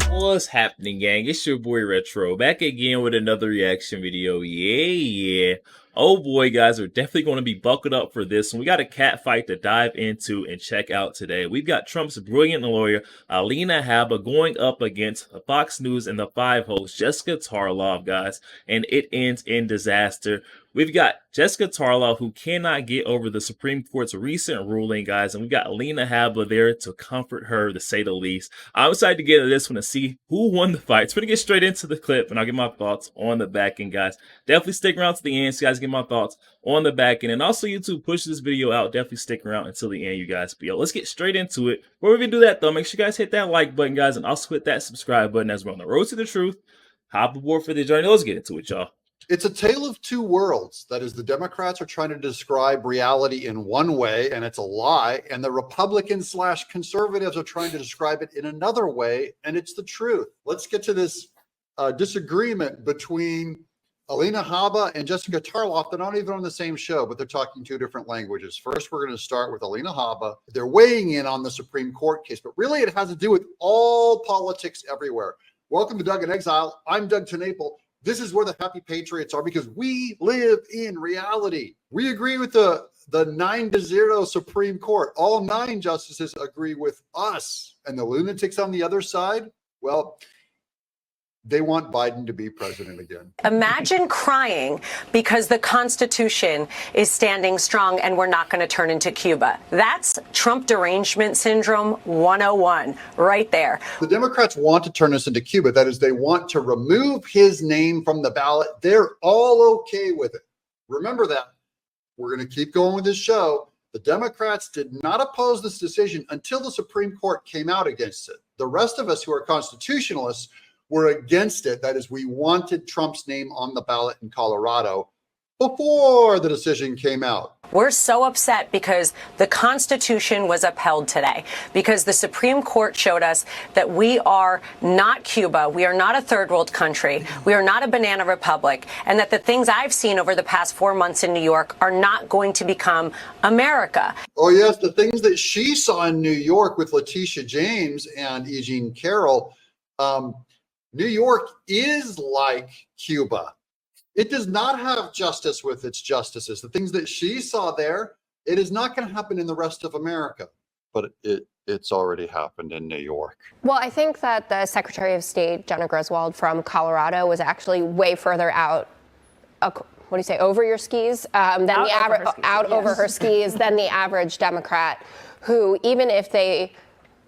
What's happening, gang? It's your boy Retro back again with another reaction video. Yeah. Oh boy, guys, we're definitely going to be buckled up for this one. We got a cat fight to dive into and check out today. We've got Trump's brilliant lawyer, Alina Habba, going up against Fox News and the Five host, Jessica Tarlov, guys, and it ends in disaster. We've got Jessica Tarlov, who cannot get over the Supreme Court's recent ruling, guys, and we've got Alina Habba there to comfort her, to say the least. I'm excited to get into this one to see who won the fight. So we're going to get straight into the clip, and I'll get my thoughts on the back end, guys. Definitely stick around to the end so you guys get my thoughts on the back end. And also, YouTube, push this video out. Definitely stick around until the end, you guys. But yo, let's get straight into it. Before we even do that, though, make sure you guys hit that like button, guys, and also hit that subscribe button as we're on the road to the truth. Hop aboard for the journey. Let's get into it, y'all. It's a tale of two worlds. That is, the Democrats are trying to describe reality in one way, and it's a lie. And the Republicans/conservatives are trying to describe it in another way, and it's the truth. Let's get to this disagreement between Alina Habba and Jessica Tarlov. They're not even on the same show, but they're talking two different languages. First, we're going to start with Alina Habba. They're weighing in on the Supreme Court case, but really it has to do with all politics everywhere. Welcome to Doug in Exile. I'm Doug TenNapel. This is where the happy patriots are, because we live in reality. We agree with the 9-0 Supreme Court. All 9 justices agree with us. And the lunatics on the other side, well, they want Biden to be president again. Imagine crying because the Constitution is standing strong and we're not going to turn into Cuba. That's Trump derangement syndrome 101 right there. The Democrats want to turn us into Cuba. That is, they want to remove his name from the ballot. They're all okay with it. Remember that. We're going to keep going with this show. The Democrats did not oppose this decision until the Supreme Court came out against it. The rest of us who are constitutionalists were against it. That is, we wanted Trump's name on the ballot in Colorado before the decision came out. We're so upset because the Constitution was upheld today, because the Supreme Court showed us that we are not Cuba, we are not a third world country, we are not a banana republic, and that the things I've seen over the past 4 months in New York are not going to become America. Oh yes, the things that she saw in New York with Letitia James and E. Jean Carroll, New York is like Cuba. It does not have justice with its justices. The things that she saw there, it is not going to happen in the rest of America. But it's already happened in New York. Well, I think that the Secretary of State, Jenna Griswold from Colorado, was actually way further out, what do you say, over your skis, than the average, over her skis than the average Democrat, who, even if they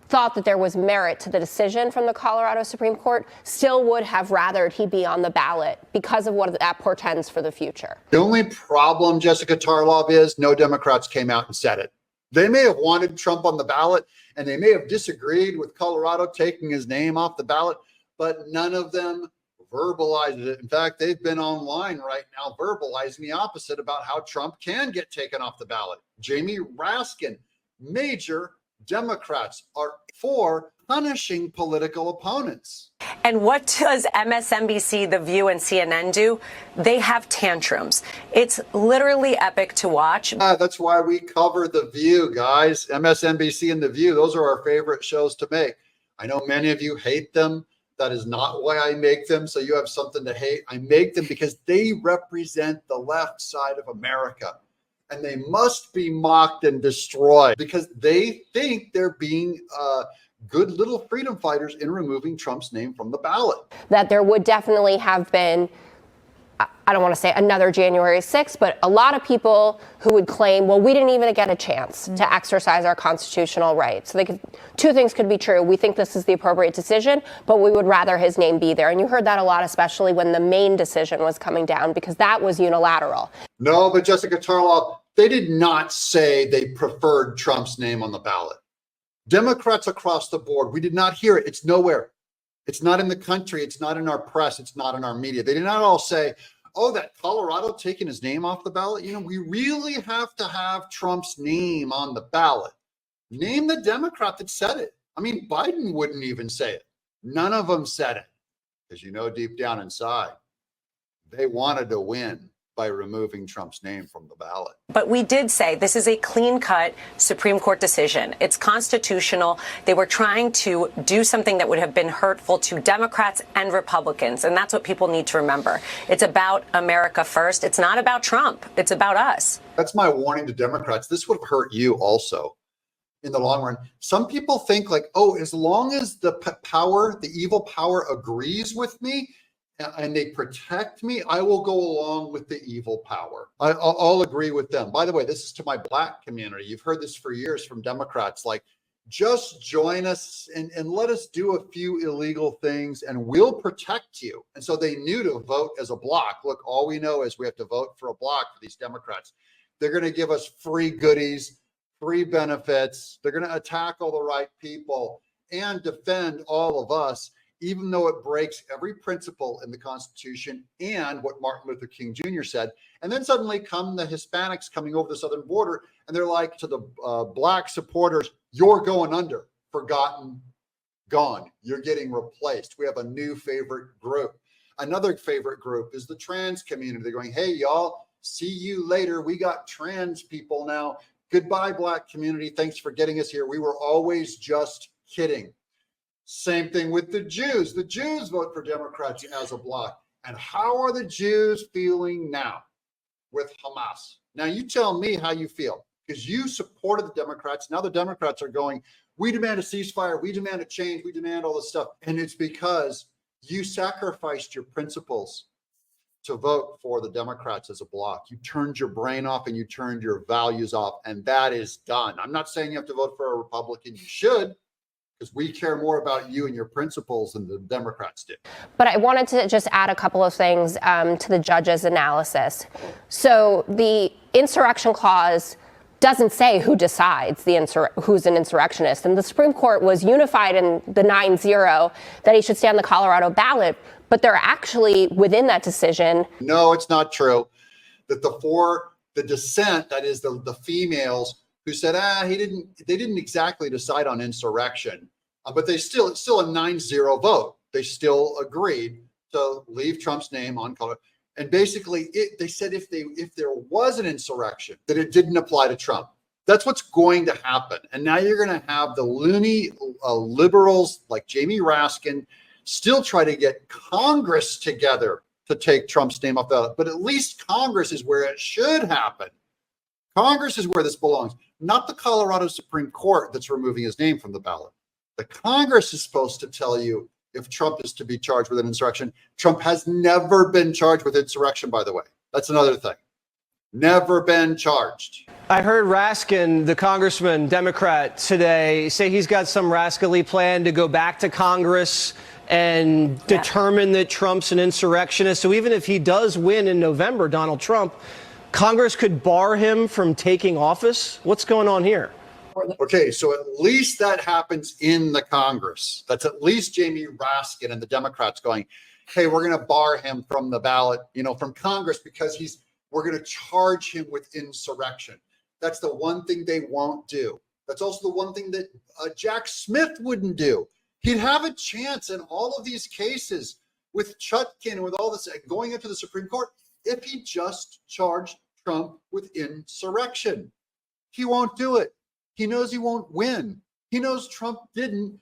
thought that there was merit to the decision from the Colorado Supreme Court, still would have rathered he be on the ballot because of what that portends for the future. The only problem, Jessica Tarlov, is no Democrats came out and said it. They may have wanted Trump on the ballot, and they may have disagreed with Colorado taking his name off the ballot, but none of them verbalized it. In fact, they've been online right now verbalizing the opposite about how Trump can get taken off the ballot. Jamie Raskin, major Democrats are for punishing political opponents. And what does MSNBC, The View, and CNN do? They have tantrums. It's literally epic to watch. That's why we cover The View, guys. MSNBC and The View, those are our favorite shows to make. I know many of you hate them. That is not why I make them, so you have something to hate. I make them because they represent the left side of America. And they must be mocked and destroyed because they think they're being good little freedom fighters in removing Trump's name from the ballot. That there would definitely have been, I don't want to say another January 6th, but a lot of people who would claim, well, we didn't even get a chance to exercise our constitutional rights. So two things could be true. We think this is the appropriate decision, but we would rather his name be there. And you heard that a lot, especially when the main decision was coming down, because that was unilateral. No, but Jessica Tarlov, they did not say they preferred Trump's name on the ballot. Democrats across the board, we did not hear it. It's nowhere. It's not in the country. It's not in our press. It's not in our media. They did not all say, oh, that Colorado taking his name off the ballot. You know, we really have to have Trump's name on the ballot. Name the Democrat that said it. I mean, Biden wouldn't even say it. None of them said it. Because you know, deep down inside, they wanted to win. by removing Trump's name from the ballot. But we did say this is a clean-cut Supreme Court decision. It's constitutional. They were trying to do something that would have been hurtful to Democrats and Republicans, and that's what people need to remember. It's about America first. It's not about Trump. It's about us. That's my warning to Democrats. This would have hurt you also in the long run. Some people think like, oh, as long as the power, the evil power agrees with me, and they protect me, I will go along with the evil power. I'll agree with them. By the way, this is to my Black community. You've heard this for years from Democrats, like, just join us and let us do a few illegal things and we'll protect you. And so they knew to vote as a block. Look, all we know is we have to vote for a block for these Democrats. They're going to give us free goodies, free benefits. They're going to attack all the right people and defend all of us, even though it breaks every principle in the Constitution and what Martin Luther King Jr. said. And then suddenly come the Hispanics coming over the southern border, and they're like to the Black supporters, you're going under, forgotten, gone. You're getting replaced. We have a new favorite group. Another favorite group is the trans community. They're going, hey, y'all, see you later. We got trans people now. Goodbye, Black community. Thanks for getting us here. We were always just kidding. Same thing with the Jews. The Jews vote for Democrats as a bloc. And how are the Jews feeling now with Hamas? Now you tell me how you feel, because you supported the Democrats. Now the Democrats are going, we demand a ceasefire, we demand a change, we demand all this stuff. And it's because you sacrificed your principles to vote for the Democrats as a bloc. You turned your brain off and you turned your values off, and that is done. I'm not saying you have to vote for a Republican. You should, because we care more about you and your principles than the Democrats do. But I wanted to just add a couple of things to the judge's analysis. So the insurrection clause doesn't say who decides who's an insurrectionist. And the Supreme Court was unified in the 9-0 that he should stay on the Colorado ballot. But they're actually within that decision. No, it's not true. That the dissent, that is the females, who said, they didn't exactly decide on insurrection, but it's still a 9-0 vote. They still agreed to leave Trump's name on Colorado. And basically they said if there was an insurrection, that it didn't apply to Trump. That's what's going to happen. And now you're going to have the loony liberals like Jamie Raskin still try to get Congress together to take Trump's name off the ballot. But at least Congress is where it should happen. Congress is where this belongs, not the Colorado Supreme Court that's removing his name from the ballot. The Congress is supposed to tell you if Trump is to be charged with an insurrection. Trump has never been charged with insurrection, by the way. That's another thing. Never been charged. I heard Raskin, the congressman, Democrat, today say he's got some rascally plan to go back to Congress and determine that Trump's an insurrectionist. So even if he does win in November, Donald Trump, Congress could bar him from taking office? What's going on here? Okay, so at least that happens in the Congress. That's at least Jamie Raskin and the Democrats going, hey, we're going to bar him from the ballot, from Congress, because we're going to charge him with insurrection. That's the one thing they won't do. That's also the one thing that Jack Smith wouldn't do. He'd have a chance in all of these cases with Chutkin and with all this going into the Supreme Court if he just charged Trump with insurrection. He won't do it. He knows he won't win. He knows Trump didn't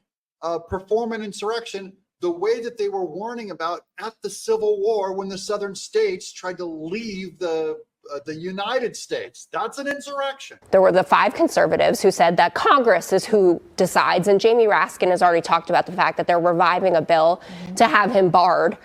perform an insurrection the way that they were warning about at the Civil War when the southern states tried to leave the United States. That's an insurrection. There were the 5 conservatives who said that Congress is who decides. And Jamie Raskin has already talked about the fact that they're reviving a bill to have him barred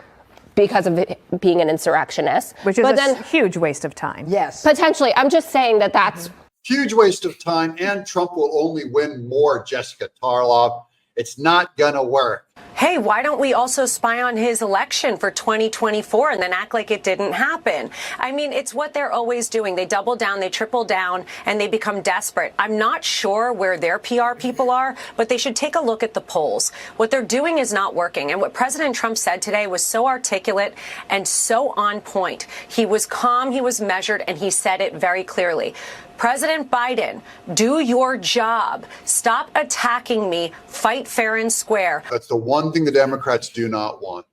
because of it being an insurrectionist. Which is a huge waste of time. Yes. Potentially. I'm just saying that that's huge waste of time, and Trump will only win more, Jessica Tarlov. It's not gonna work. Hey, why don't we also spy on his election for 2024 and then act like it didn't happen? I mean, it's what they're always doing. They double down, they triple down, and they become desperate. I'm not sure where their PR people are, but they should take a look at the polls. What they're doing is not working. And what President Trump said today was so articulate and so on point. He was calm, he was measured, and he said it very clearly. President Biden, do your job. Stop attacking me. Fight fair and square. That's the one thing the Democrats do not want,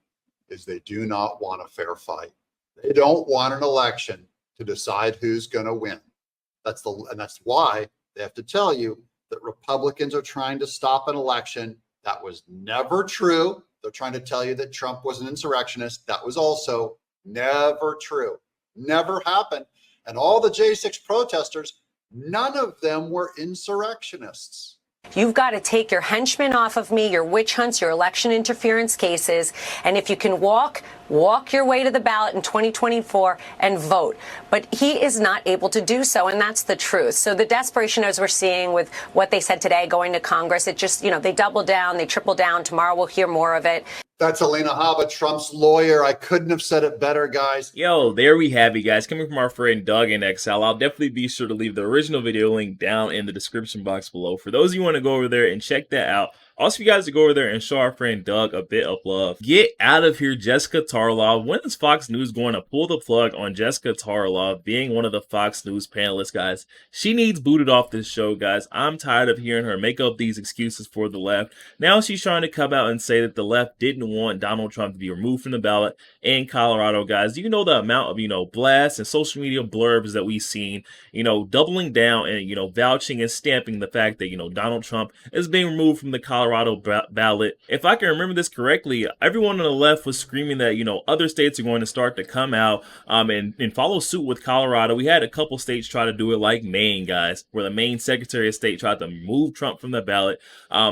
is they do not want a fair fight. They don't want an election to decide who's going to win. And that's why they have to tell you that Republicans are trying to stop an election. That was never true. They're trying to tell you that Trump was an insurrectionist. That was also never true. Never happened. And all the J6 protesters, none of them were insurrectionists. You've got to take your henchmen off of me, your witch hunts, your election interference cases, and if you can walk your way to the ballot in 2024 and vote. But he is not able to do so, and that's the truth. So the desperation, as we're seeing with what they said today going to Congress, it just, they double down, they triple down. Tomorrow we'll hear more of it. That's Alina Habba, Trump's lawyer. I couldn't have said it better, guys. Yo, there we have it, guys. Coming from our friend Doug in Exile. I'll definitely be sure to leave the original video link down in the description box below. For those of you who want to go over there and check that out. Also, you guys to go over there and show our friend Doug a bit of love. Get out of here, Jessica Tarlov. When is Fox News going to pull the plug on Jessica Tarlov being one of the Fox News panelists, guys? She needs booted off this show, guys. I'm tired of hearing her make up these excuses for the left. Now she's trying to come out and say that the left didn't want Donald Trump to be removed from the ballot in Colorado, guys. Do you know the amount of, blasts and social media blurbs that we've seen, doubling down and, vouching and stamping the fact that, Donald Trump is being removed from the Colorado ballot. If I can remember this correctly, everyone on the left was screaming that, other states are going to start to come out and follow suit with Colorado. We had a couple states try to do it, like Maine, guys, where the Maine Secretary of State tried to move Trump from the ballot.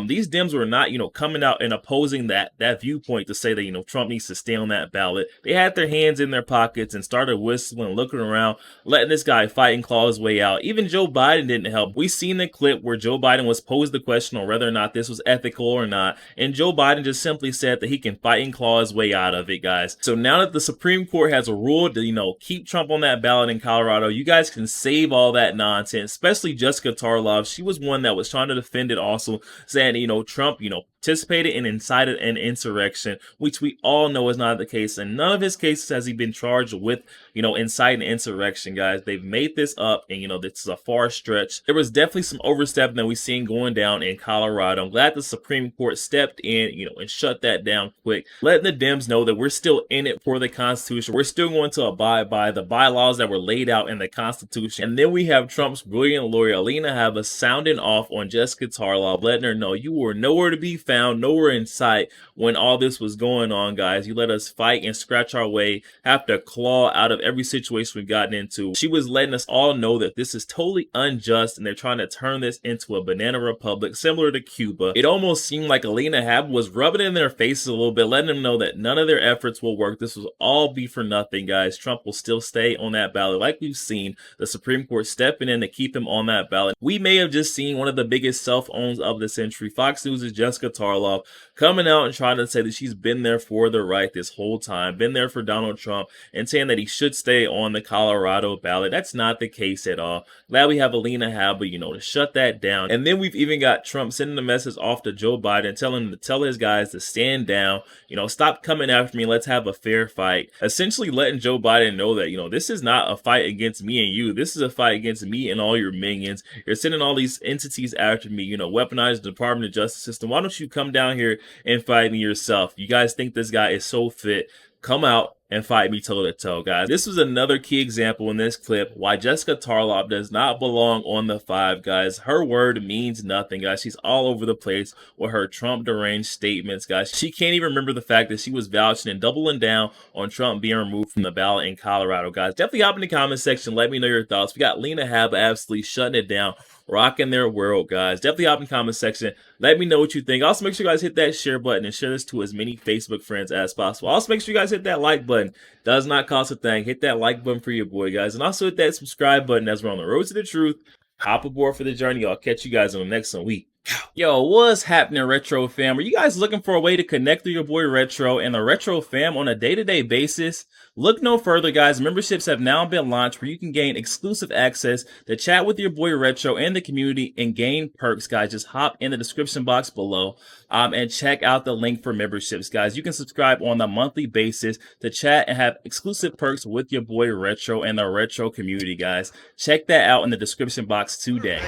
These Dems were not, coming out and opposing that viewpoint to say that, Trump needs to stay on that ballot. They had their hands in their pockets and started whistling, looking around, letting this guy fight and claw his way out. Even Joe Biden didn't help. We seen the clip where Joe Biden was posed the question on whether or not this was ethical or not, and Joe Biden just simply said that he can fight and claw his way out of it, guys. So now that the Supreme Court has ruled to, keep Trump on that ballot in Colorado, you guys can save all that nonsense, especially Jessica Tarlov. She was one that was trying to defend it also, saying, Trump, participated and incited an insurrection, which we all know is not the case. And none of his cases has he been charged with, inciting insurrection, guys. They've made this up, and, this is a far stretch. There was definitely some overstepping that we've seen going down in Colorado. I'm glad the Supreme Court stepped in, and shut that down quick, letting the Dems know that we're still in it for the Constitution. We're still going to abide by the bylaws that were laid out in the Constitution. And then we have Trump's brilliant lawyer, Alina Habba, sounding off on Jessica Tarlov, letting her know you were nowhere to be found, nowhere in sight when all this was going on, guys. You let us fight and scratch our way, have to claw out of every situation we've gotten into. She was letting us all know that this is totally unjust and they're trying to turn this into a banana republic similar to Cuba. It almost seemed like Alina Habba was rubbing it in their faces a little bit, letting them know that none of their efforts will work. This will all be for nothing, guys. Trump will still stay on that ballot. Like we've seen the Supreme Court stepping in to keep him on that ballot. We may have just seen one of the biggest self-owns of the century. Fox News' Jessica Tarlov coming out and trying to say that she's been there for the right this whole time, been there for Donald Trump, and saying that he should stay on the Colorado ballot. That's not the case at all. Glad we have Alina Habba, to shut that down. And then we've even got Trump sending a message off to Joe Biden, telling him to tell his guys to stand down, stop coming after me, let's have a fair fight. Essentially letting Joe Biden know that, this is not a fight against me and you. This is a fight against me and all your minions. You're sending all these entities after me, weaponize the Department of Justice system. Why don't you come down here and fight me yourself? You guys think this guy is so fit? Come out and fight me toe to toe, guys. This was another key example in this clip why Jessica Tarlov does not belong on the 5, guys. Her word means nothing, guys. She's all over the place with her Trump deranged statements, guys. She can't even remember the fact that she was vouching and doubling down on Trump being removed from the ballot in Colorado, guys. Definitely hop in the comment section. Let me know your thoughts. We got Alina Habba absolutely shutting it down, rocking their world, guys. Definitely hop in the comment section. Let me know what you think. Also, make sure you guys hit that share button and share this to as many Facebook friends as possible. Also, make sure you guys hit that like button. Does not cost a thing. Hit that like button for your boy, guys. And also hit that subscribe button as we're on the road to the truth. Hop aboard for the journey. I'll catch you guys on the next week. Yo, what's happening, Retro fam? Are you guys looking for a way to connect with your boy Retro and the Retro fam on a day-to-day basis? Look no further, guys. Memberships have now been launched where you can gain exclusive access to chat with your boy Retro and the community and gain perks, guys. Just hop in the description box below and check out the link for memberships, guys. You can subscribe on a monthly basis to chat and have exclusive perks with your boy Retro and the Retro community, guys. Check that out in the description box today.